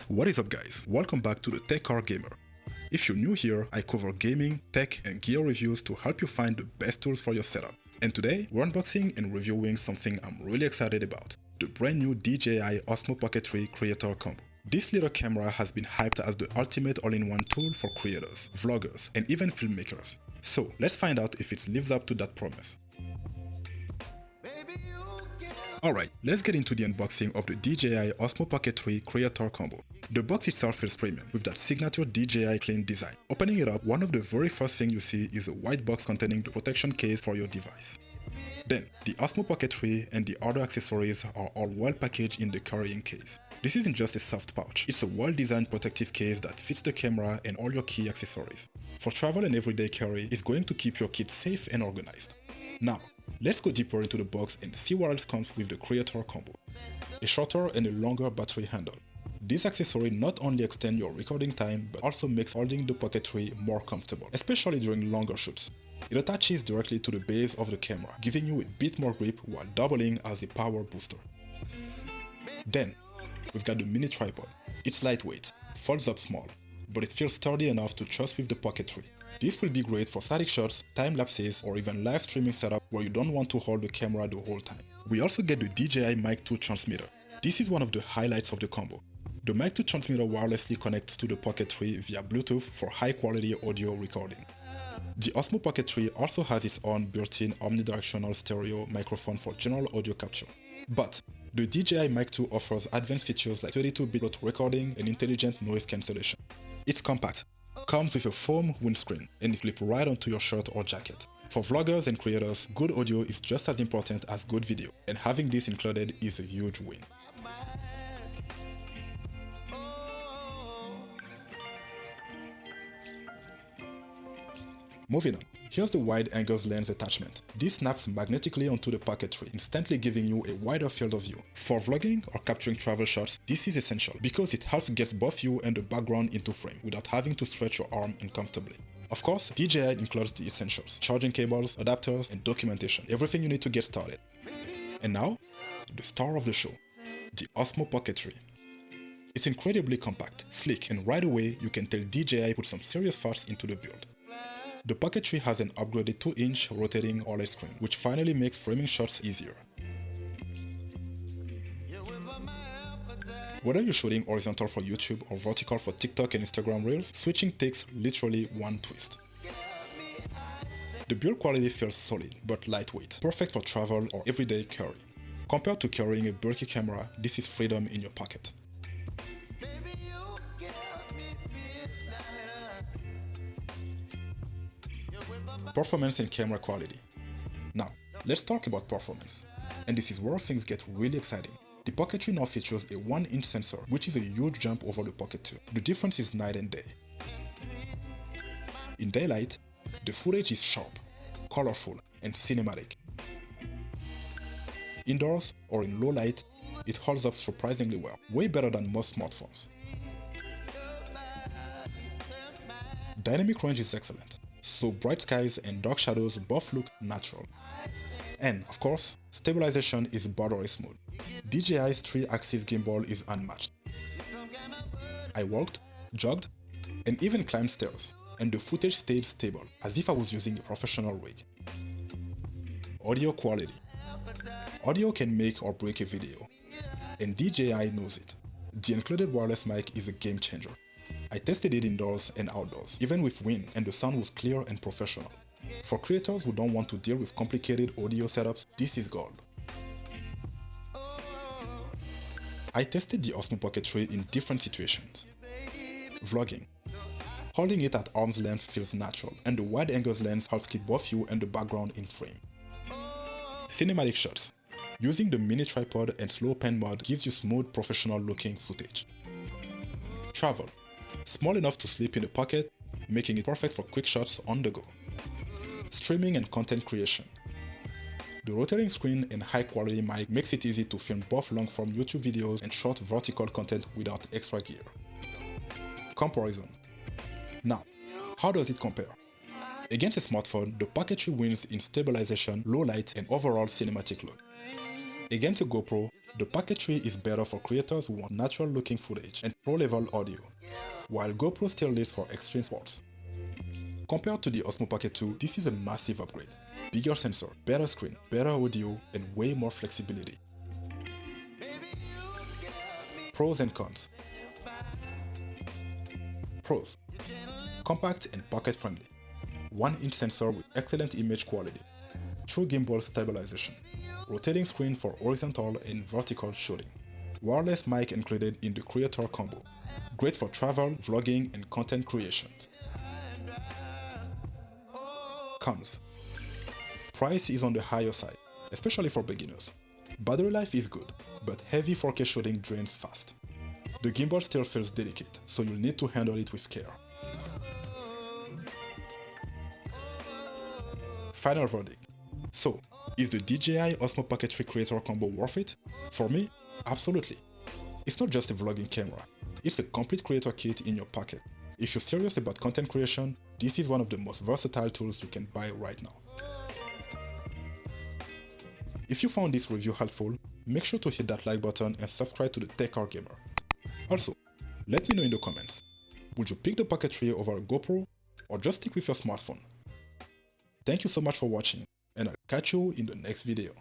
What is up guys, welcome back to the Tech Car Gamer. If you're new here, I cover gaming, tech and gear reviews to help you find the best tools for your setup. And today, we're unboxing and reviewing something I'm really excited about, the brand new DJI Osmo Pocket 3 Creator Combo. This little camera has been hyped as the ultimate all-in-one tool for creators, vloggers and even filmmakers. So let's find out if it lives up to that promise. Alright, let's get into the unboxing of the DJI Osmo Pocket 3 Creator Combo. The box itself feels premium, with that signature DJI clean design. Opening it up, one of the very first things you see is a white box containing the protection case for your device. Then, the Osmo Pocket 3 and the other accessories are all well packaged in the carrying case. This isn't just a soft pouch, it's a well-designed protective case that fits the camera and all your key accessories. For travel and everyday carry, it's going to keep your kit safe and organized. Now, let's go deeper into the box and see what else comes with the Creator Combo. A shorter and a longer battery handle. This accessory not only extends your recording time but also makes holding the Pocket 3 more comfortable, especially during longer shoots. It attaches directly to the base of the camera, giving you a bit more grip while doubling as a power booster. Then, we've got the mini tripod. It's lightweight, folds up small, but it feels sturdy enough to trust with the Pocket 3. This will be great for static shots, time lapses, or even live streaming setup where you don't want to hold the camera the whole time. We also get the DJI Mic 2 transmitter. This is one of the highlights of the combo. The Mic 2 transmitter wirelessly connects to the Pocket 3 via Bluetooth for high quality audio recording. The Osmo Pocket 3 also has its own built-in omnidirectional stereo microphone for general audio capture. But the DJI Mic 2 offers advanced features like 32-bit recording and intelligent noise cancellation. It's compact, comes with a foam windscreen, and it flips right onto your shirt or jacket. For vloggers and creators, good audio is just as important as good video, and having this included is a huge win. Moving on, here's the wide angle lens attachment. This snaps magnetically onto the Pocket 3, instantly giving you a wider field of view. For vlogging or capturing travel shots, this is essential because it helps get both you and the background into frame without having to stretch your arm uncomfortably. Of course, DJI includes the essentials: charging cables, adapters, and documentation, everything you need to get started. And now, the star of the show, the Osmo Pocket 3. It's incredibly compact, sleek, and right away you can tell DJI put some serious thoughts into the build. The Pocket 3 has an upgraded 2-inch rotating OLED screen, which finally makes framing shots easier. Whether you're shooting horizontal for YouTube or vertical for TikTok and Instagram Reels, switching takes literally one twist. The build quality feels solid but lightweight, perfect for travel or everyday carry. Compared to carrying a bulky camera, this is freedom in your pocket. Performance and camera quality. Now, let's talk about performance. And this is where things get really exciting. The Pocket 3 now features a 1-inch sensor, which is a huge jump over the Pocket 2. The difference is night and day. In daylight, the footage is sharp, colorful, and cinematic. Indoors or in low light, it holds up surprisingly well, way better than most smartphones. Dynamic range is excellent, so bright skies and dark shadows both look natural. And, of course, stabilization is buttery smooth. DJI's 3-axis gimbal is unmatched. I walked, jogged, and even climbed stairs, and the footage stayed stable, as if I was using a professional rig. Audio quality. Audio can make or break a video, and DJI knows it. The included wireless mic is a game changer. I tested it indoors and outdoors, even with wind, and the sound was clear and professional. For creators who don't want to deal with complicated audio setups, this is gold. I tested the Osmo Pocket 3 in different situations. Vlogging. Holding it at arm's length feels natural, and the wide angle lens helps keep both you and the background in frame. Cinematic shots. Using the mini tripod and slow pan mode gives you smooth, professional looking footage. Travel. Small enough to slip in the pocket, making it perfect for quick shots on the go. Streaming and content creation. The rotating screen and high quality mic makes it easy to film both long-form YouTube videos and short vertical content without extra gear. Comparison. Now, how does it compare? Against a smartphone, the Pocket 3 wins in stabilization, low light, and overall cinematic look. Against a GoPro, the Pocket 3 is better for creators who want natural looking footage and pro-level audio, while GoPro still lives for extreme sports. Compared to the Osmo Pocket 2, this is a massive upgrade. Bigger sensor, better screen, better audio, and way more flexibility. Pros and cons. Pros: compact and pocket friendly. 1-inch sensor with excellent image quality. True gimbal stabilization. Rotating screen for horizontal and vertical shooting. Wireless mic included in the creator combo. Great for travel, vlogging, and content creation. Cons: price is on the higher side, especially for beginners. Battery life is good, but heavy 4K shooting drains fast. The gimbal still feels delicate, so you'll need to handle it with care. Final verdict. So, is the DJI Osmo Pocket 3 Creator Combo worth it? For me, absolutely. It's not just a vlogging camera, it's a complete creator kit in your pocket. If you're serious about content creation, this is one of the most versatile tools you can buy right now. If you found this review helpful, make sure to hit that like button and subscribe to the Tech Car Gamer. Also, let me know in the comments, would you pick the Pocket 3 over a GoPro, or just stick with your smartphone? Thank you so much for watching, and I'll catch you in the next video.